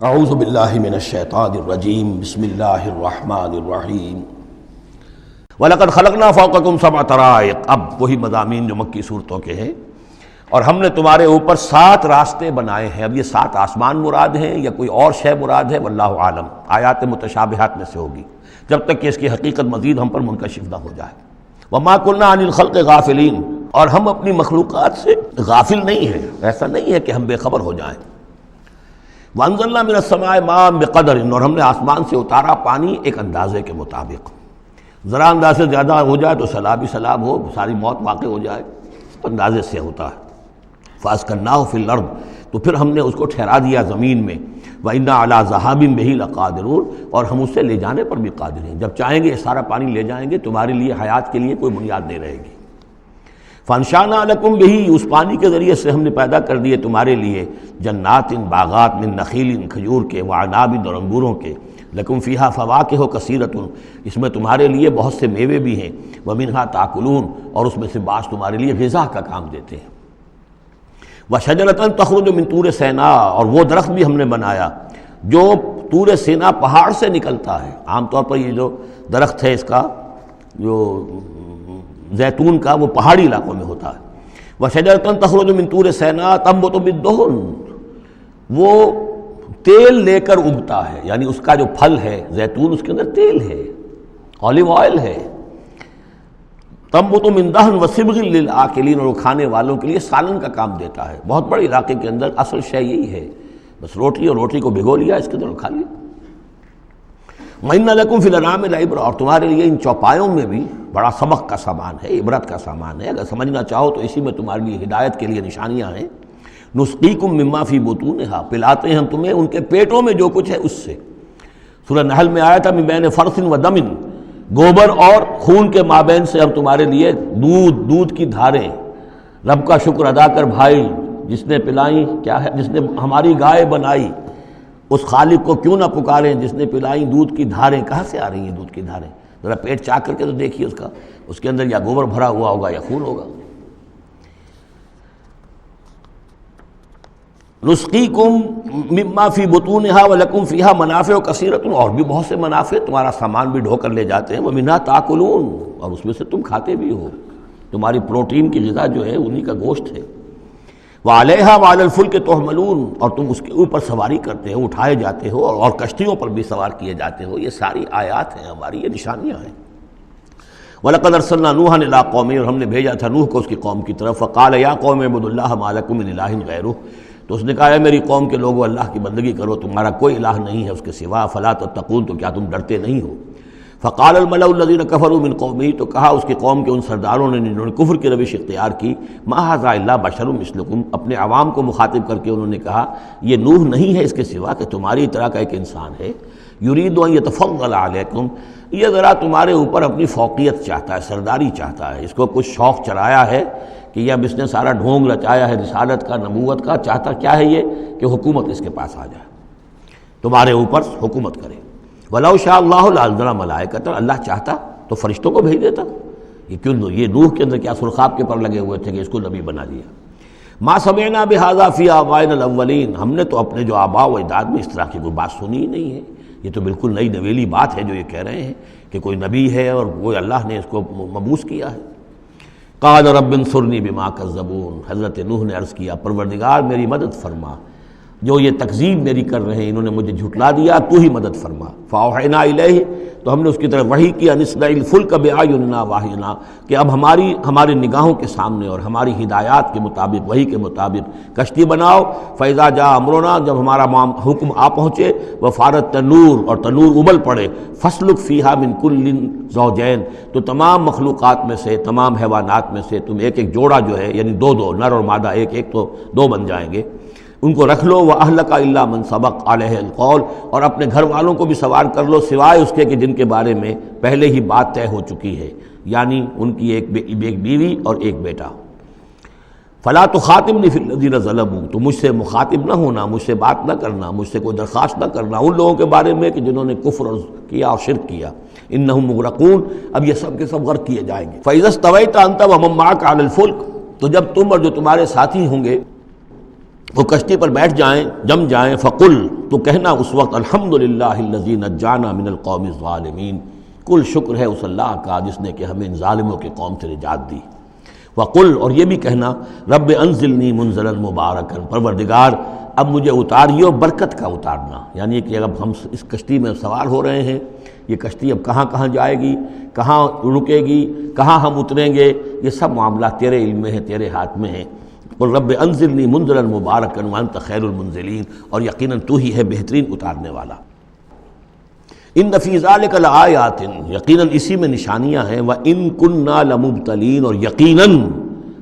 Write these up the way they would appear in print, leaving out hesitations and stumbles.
اعوذ باللہ من الشیطان الرجیم بسم اللہ الرحمن الرحیم وَلَقَدْ خَلَقْنَا فَوْقَكُمْ سَبْعَ طَرَائِقَ۔ اب وہی مضامین جو مکی صورتوں کے ہیں، اور ہم نے تمہارے اوپر 7 راستے بنائے ہیں۔ اب یہ 7 آسمان مراد ہیں یا کوئی اور شے مراد ہے، واللہ عالم، آیات متشابہات میں سے ہوگی جب تک کہ اس کی حقیقت مزید ہم پر منکشف نہ ہو جائے۔ وَمَا كُنَّا عَنِ الْخَلْقِ غَافِلِينَ، اور ہم اپنی مخلوقات سے غافل نہیں ہیں، ایسا نہیں ہے کہ ہم بے خبر ہو جائیں۔ وَأَنزَلْنَا مِنَ السَّمَاءِ مَاءً بِقَدَرٍ، اور ہم نے آسمان سے اتارا پانی ایک اندازے کے مطابق، ذرا انداز سے زیادہ ہو جائے تو سیلاب ہی سیلاب ہو، ساری موت واقع ہو جائے، اندازے سے ہوتا ہے۔ فَأَسْكَنَّاهُ فِي الْأَرْضِ، تو پھر ہم نے اس کو ٹھہرا دیا زمین میں۔ وَإِنَّا عَلَىٰ ذَهَابٍ بِهِ لَقَادِرُونَ، اور ہم اسے لے جانے پر بھی قادر ہیں، جب چاہیں گے یہ سارا پانی لے جائیں گے، تمہارے لیے حیات کے لیے کوئی بنیاد نہیں رہے گی۔ فَأَنشَأْنَا لَكُمْ بِهِ، اس پانی کے ذریعے سے ہم نے پیدا کر دیے تمہارے لیے جنات، باغات، من نخیل، کھجور کے، وعناب، اور انگوروں کے، لکم فیہا فواکہ کثیرۃ، اس میں تمہارے لیے بہت سے میوے بھی ہیں، ومنہا تاکلون، اور اس میں سے بعض تمہارے لیے غذا کا کام دیتے ہیں۔ وشجرۃ تخرج من طور سینا، اور وہ درخت بھی ہم نے بنایا جو طور سینا پہاڑ سے نکلتا ہے۔ عام طور پر یہ جو درخت ہے اس کا جو زیتون کا، وہ پہاڑی علاقوں میں ہوتا ہے۔ وشجرۃ تخرج من طور سینا تنبت بالدہن، وہ تیل لے کر اگتا ہے، یعنی اس کا جو پھل ہے زیتون، اس کے اندر تیل ہے، اولیو آئل ہے۔ تنبت من دہن وصبغ للآکلین، اور وہ کھانے والوں کے لیے سالن کا کام دیتا ہے۔ بہت بڑے علاقے کے اندر اصل شے یہی ہے، بس روٹی، اور روٹی کو بھگو لیا اس کے اندر کھا لیا۔ وَإِنَّ لَكُمْ فِي الْأَنْعَامِ لَعِبْرَةً، اور تمہارے لیے ان چوپایوں میں بھی بڑا سبق کا سامان ہے، عبرت کا سامان ہے، اگر سمجھنا چاہو تو اسی میں تمہارے لیے ہدایت کے لیے نشانیاں ہیں۔ نُسْقِيكُم مِّمَّا فِي بُطُونِهَا، پلاتے ہیں ہم تمہیں ان کے پیٹوں میں جو کچھ ہے اس سے۔ سورہ نحل میں آیا تھا مِن بَيْنِ فَرْثٍ وَدَمٍ، گوبر اور خون کے مابین سے ہم تمہارے لیے دودھ کی دھاریں۔ رب کا شکر ادا کر بھائی، جس نے پلائیں، کیا ہے، جس نے ہماری گائے بنائی، اس خالق کو کیوں نہ پکاریں جس نے پلائیں دودھ کی دھاریں۔ کہاں سے آ رہی ہیں دودھ کی دھاریں؟ ذرا پیٹ چاک کر کے تو دیکھیے اس کے اندر یا گوبر بھرا ہوا ہوگا یا خون ہوگا۔ نسقیکم مما فی بطونها ولکم فیہا منافع کثیرۃ، اور بھی بہت سے منافع، تمہارا سامان بھی ڈھو کر لے جاتے ہیں۔ ومنہا تاکلون، اور اس میں سے تم کھاتے بھی ہو، تمہاری پروٹین کی غذا جو ہے انہی کا گوشت ہے۔ وعلیہا وعلی الفلک تحملون، اور تم اس کے اوپر سواری کرتے ہو، اٹھائے جاتے ہو، اور کشتیوں پر بھی سوار کیے جاتے ہو۔ یہ ساری آیات ہیں ہماری، یہ نشانیاں ہیں۔ وَلَقَدْ أَرْسَلْنَا نُوحًا إِلَىٰ قَوْمِهِ، اور ہم نے بھیجا تھا نوح کو اس کی قوم کی طرف۔ فَقَالَ يَا قَوْمِ اعْبُدُوا اللَّهَ مَا لَكُم مِّنْ إِلَٰهٍ غَيْرُهُ، تو اس نے کہا ہے میری قوم کے لوگوں، اللہ کی بندگی کرو، تمہارا کوئی الہ نہیں ہے اس کے سوا۔ فَلَا تَتَّقُونَ، تو کیا تم ڈرتے نہیں ہو؟ فَقَالَ الْمَلَأُ الَّذِينَ كَفَرُوا مِنْ قَوْمِهِ، تو کہا اس کی قوم کے ان سرداروں نے جنہوں نے کفر کی روش اختیار کی، مَا هَٰذَا إِلَّا بَشَرٌ مِثْلُكُمْ، اپنے عوام کو مخاطب کر کے انہوں نے کہا یہ نوح نہیں ہے اس کے سوا کہ تمہاری طرح کا ایک انسان ہے۔ يُرِيدُ أَن يَتَفَضَّلَ عَلَيْكُمْ، یہ ذرا تمہارے اوپر اپنی فوقیت چاہتا ہے، سرداری چاہتا ہے، اس کو کچھ شوق چرایا ہے کہ اب اس نے سارا ڈھونگ رچایا ہے رسالت کا، نبوت کا، چاہتا کیا ہے یہ کہ حکومت اس کے پاس آ جائے، تمہارے اوپر حکومت کرے۔ وَلَوْ شَاءَ اللَّهُ لَأَنزَلَ مَلَائِكَةً، اللہ چاہتا تو فرشتوں کو بھیج دیتا۔ یہ کیوں؟ یہ نوح کے اندر کیا سرخاب کے پر لگے ہوئے تھے کہ اس کو نبی بنا دیا۔ مَا سَمِعْنَا بِهَٰذَا فِي آبَائِنَا الْأَوَّلِينَ، ہم نے تو اپنے جو آباء و اجداد میں اس طرح کی کوئی بات سنی ہی نہیں ہے۔ یہ تو بالکل نئی نویلی بات ہے جو یہ کہہ رہے ہیں کہ کوئی نبی ہے اور وہ اللہ نے اس کو مبعوث کیا ہے۔ قال رب انصرنی بما کذبون، حضرت نوح نے عرض کیا پروردگار میری مدد فرما، جو یہ تکذیب میری کر رہے ہیں، انہوں نے مجھے جھٹلا دیا، تو ہی مدد فرما۔ فاوحینا الیہ، تو ہم نے اس کی طرف وحی کیا، ان اصنع الفلک بأعیننا واحینا، کہ اب ہماری نگاہوں کے سامنے اور ہماری ہدایات کے مطابق، وحی کے مطابق کشتی بناؤ۔ فاذا جاء امرنا، جب ہمارا حکم آ پہنچے، وفارت تنور، اور تنور ابل پڑے، فاسلک فیہا من کل زوجین، تو تمام مخلوقات میں سے، تمام حیوانات میں سے تم ایک جوڑا جو ہے، یعنی دو نر اور مادہ ایک تو 2 بن جائیں گے، ان کو رکھ لو۔ وَأَهْلَكَ إِلَّا مَنْ سَبَقَ عَلَيْهِ الْقَوْلُ، اور اپنے گھر والوں کو بھی سوار کر لو سوائے اس کے کہ جن کے بارے میں پہلے ہی بات طے ہو چکی ہے، یعنی ان کی ایک بیوی اور ایک بیٹا۔ فَلَا تُخَاطِبْنِي فِي الَّذِينَ ظَلَمُوا، تو مجھ سے مخاطب نہ ہونا، مجھ سے بات نہ کرنا، مجھ سے کوئی درخواست نہ کرنا ان لوگوں کے بارے میں کہ جنہوں نے کفر کیا اور شرک کیا۔ إِنَّهُمْ مُغْرَقُونَ، اب یہ سب کے سب غرق کیے جائیں گے۔ فَإِذَا اسْتَوَيْتَ أَنْتَ وَمَن مَّعَكَ عَلَى الْفُلْكِ، تو جب تم اور جو تمہارے ساتھی ہوں گے وہ کشتی پر بیٹھ جائیں، جم جائیں، فقل، تو کہنا اس وقت الحمدللہ الذی نجانا من القوم الظالمین، کل شکر ہے اس اللہ کا جس نے کہ ہمیں ان ظالموں کے قوم سے نجات دی۔ وقل، اور یہ بھی کہنا رب انزلنی منزلا مبارکا، پروردگار اب مجھے اتاریو برکت کا اتارنا، یعنی کہ اب ہم اس کشتی میں سوار ہو رہے ہیں، یہ کشتی اب کہاں کہاں جائے گی، کہاں رکے گی، کہاں ہم اتریں گے، یہ سب معاملات تیرے علم میں ہیں، تیرے ہاتھ میں ہیں۔ قل رب انزلنی منزلا مبارکا وانت خیر المنزلین، اور یقیناً تو ہی ہے بہترین اتارنے والا۔ ان فی ذلک لآیات، یقیناً اسی میں نشانیاں ہیں، وان کنا لمبتلین، اور یقیناً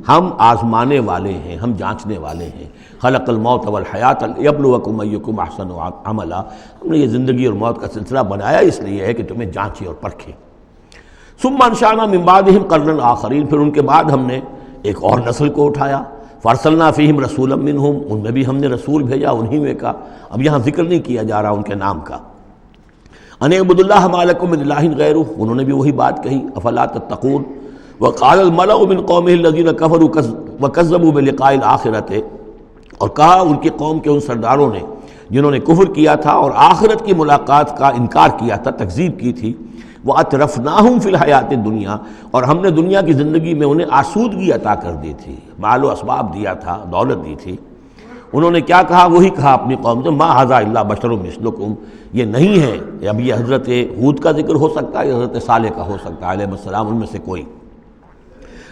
ہم آزمانے والے ہیں، ہم جانچنے والے ہیں۔ خلق الموت والحیات لیبلوکم ایکم احسن عملا، ہم نے یہ زندگی اور موت کا سلسلہ بنایا اس لیے ہے کہ تمہیں جانچے اور پرکھے۔ ثم انشأنا من بعدہم قرنا آخرین، پھر ان کے بعد ہم نے ایک اور نسل کو اٹھایا۔ فارسلنا فیہم رسولا منہم، ان میں بھی ہم نے رسول بھیجا انہی میں کا، اب یہاں ذکر نہیں کیا جا رہا ان کے نام کا۔ ان اعبدوا اللہ ما لکم من الہ غیرہ، انہوں نے بھی وہی بات کہی، افلا تتقون۔ وقال الملأ من قومه الذین کفروا وکذبوا بلقاء الآخرۃ، اور کہا ان کی قوم کے ان سرداروں نے جنہوں نے کفر کیا تھا اور آخرت کی ملاقات کا انکار کیا تھا، تکذیب کی تھی، وَأَتْرَفْنَاهُمْ فِي الْحَيَاةِ الدُّنْيَا، اور ہم نے دنیا کی زندگی میں انہیں آسودگی عطا کر دی تھی، مال و اسباب دیا تھا، دولت دی تھی۔ انہوں نے کیا کہا، وہی کہا اپنی قوم سے، مَا هَذَا إِلَّا بَشَرٌ مِثْلُكُمْ، یہ نہیں ہے، اب یہ حضرت ہود کا ذکر ہو سکتا ہے، حضرت صالح کا ہو سکتا ہے علیہ السلام، ان میں سے کوئی۔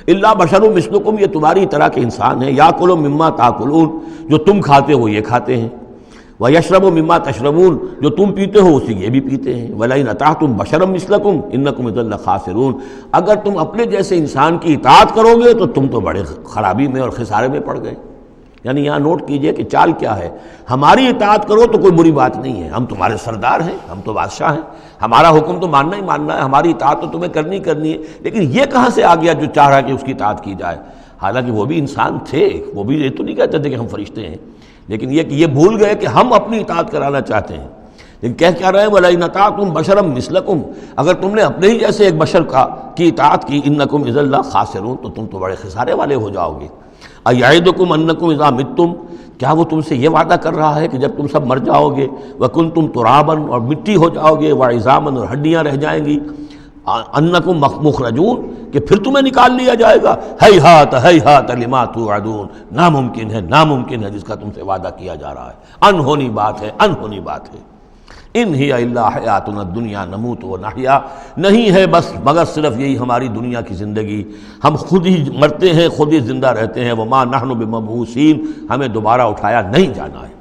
الا بشر مثلکم، یہ تمہاری طرح کے انسان ہیں، یاکل مما تاکلون، جو تم کھاتے ہو یہ کھاتے ہیں، ویشرب مما تشربون، جو تم پیتے ہو اسی یہ بھی پیتے ہیں، ولئن اطعتم بشرا مثلکم انکم اذا لخاسرون، اگر تم اپنے جیسے انسان کی اطاعت کرو گے تو تم تو بڑے خرابی میں اور خسارے میں پڑ گئے۔ یعنی یہاں نوٹ کیجئے کہ چال کیا ہے، ہماری اطاعت کرو تو کوئی بری بات نہیں ہے، ہم تمہارے سردار ہیں، ہم تو بادشاہ ہیں، ہمارا حکم تو ماننا ہی ماننا ہے، ہماری اطاعت تو تمہیں کرنی کرنی ہے، لیکن یہ کہاں سے آ گیا جو چاہ رہا کہ اس کی اطاعت کی جائے؟ حالانکہ وہ بھی انسان تھے، وہ بھی یہ تو نہیں کہتے تھے کہ ہم فرشتے ہیں، لیکن یہ کہ یہ بھول گئے کہ ہم اپنی اطاعت کرانا چاہتے ہیں۔ لیکن کہہ کیا رہے ہیں، وَلَئِنْ أَطَعْتُمْ بَشَرًا مِثْلَكُمْ، اگر تم نے اپنے ہی جیسے ایک بشر کی اطاعت کی، إِنَّكُمْ إِذًا لَخَاسِرُونَ، تو تم تو بڑے خسارے والے ہو جاؤ گے۔ أَيَعِدُكُمْ أَنَّكُمْ إِذَا مِتُّمْ، کیا وہ تم سے یہ وعدہ کر رہا ہے کہ جب تم سب مر جاؤ گے، وَكُنْتُمْ تُرَابًا، اور مٹی ہو جاؤ گے، وَعِظَامًا، اور ہڈیاں رہ جائیں گی، أَنَّكُمْ مُخْرَجُونَ، کہ پھر تمہیں نکال لیا جائے گا، ہیہات ہیہات لما توعدون، ناممکن ہے، ناممکن ہے جس کا تم سے وعدہ کیا جا رہا ہے، انہونی بات ہے، انہونی بات ہے۔ ان ہی الا حیاتنا الدنیا نموت و نحیا، نہیں ہے بس مگر صرف یہی ہماری دنیا کی زندگی، ہم خود ہی مرتے ہیں، خود ہی زندہ رہتے ہیں، وما نحن بمبعوثین، ہمیں دوبارہ اٹھایا نہیں جانا ہے۔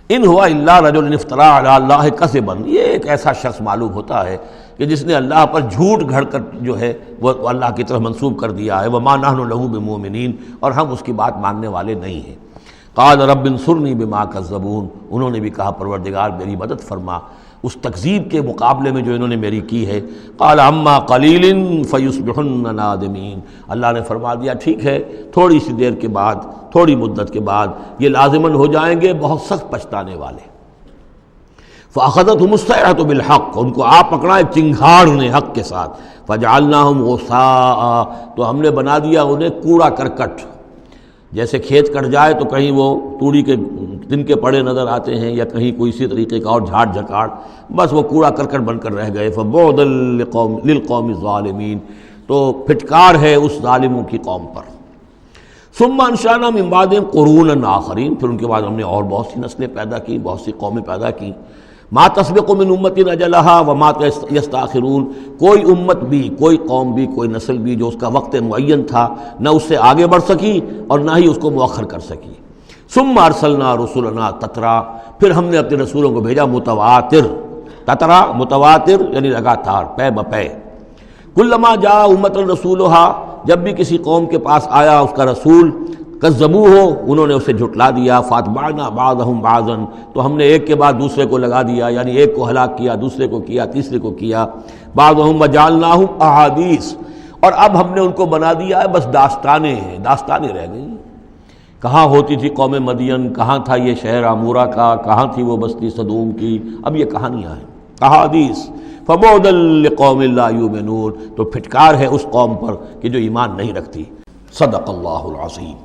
ان ہوا الا رجل افترا علی اللہ کذبا، یہ ایک ایسا شخص معلوم ہوتا ہے کہ جس نے اللہ پر جھوٹ گھڑ کر جو ہے وہ اللہ کی طرف منسوب کر دیا ہے، وما نحن له بمؤمنین، اور ہم اس کی بات ماننے والے نہیں ہیں۔ قال رب انصرنی بما کذبون، انہوں نے بھی کہا پروردگار میری مدد فرما اس تکذیب کے مقابلے میں جو انہوں نے میری کی ہے۔ قال اما قلیل فیصبحن نادمین، اللہ نے فرما دیا ٹھیک ہے، تھوڑی سی دیر کے بعد، تھوڑی مدت کے بعد یہ لازماً ہو جائیں گے بہت سخت پچھتانے والے۔ فاخذتهم الصیحۃ بالحق، ان کو آ پکڑا ایک چنگھاڑ نے حق کے ساتھ، فجعلناہم غثاء، تو ہم نے بنا دیا انہیں کوڑا کرکٹ، جیسے کھیت کٹ جائے تو کہیں وہ توڑی کے تنکے پڑے نظر آتے ہیں یا کہیں کوئی اسی طریقے کا اور جھاڑ جھکاڑ، بس وہ کوڑا کرکٹ بن کر رہ گئے۔ فبعدا للقوم الظالمین، تو پھٹکار ہے اس ظالموں کی قوم پر۔ ثم انشأنا من بعدہم قرونا آخرین، پھر ان کے بعد ہم نے اور بہت سی نسلیں پیدا کی، بہت سی قومیں پیدا کی۔ ما تسبق من امت اجلہا وما یستاخرون، کوئی امت بھی، کوئی قوم بھی، کوئی نسل بھی جو اس کا وقت معین تھا نہ اس سے آگے بڑھ سکی اور نہ ہی اس کو مؤخر کر سکی۔ ثم ارسلنا رسلنا تترا، پھر ہم نے اپنے رسولوں کو بھیجا متواتر، تترا متواتر یعنی لگاتار، پے بپے۔ کلما جاء امۃ رسولھا، جب بھی کسی قوم کے پاس آیا اس کا رسول، کذبوہ، انہوں نے اسے جھٹلا دیا، فاتبعنا بعضهم بعضا، تو ہم نے ایک کے بعد دوسرے کو لگا دیا، یعنی ایک کو ہلاک کیا، دوسرے کو کیا، تیسرے کو کیا۔ بعضهم وجعلناهم احادیث، اور اب ہم نے ان کو بنا دیا ہے بس داستانیں ہیں، داستانیں رہ گئی۔ کہاں ہوتی تھی قوم مدین، کہاں تھا یہ شہر عمورہ کا، کہاں تھی وہ بستی صدوم کی، اب یہ کہانیاں ہیں، احادیث۔ فبعدا لقوم لا یؤمنون، تو پھٹکار ہے اس قوم پر کہ جو ایمان نہیں رکھتی۔ صدق اللہ العظیم۔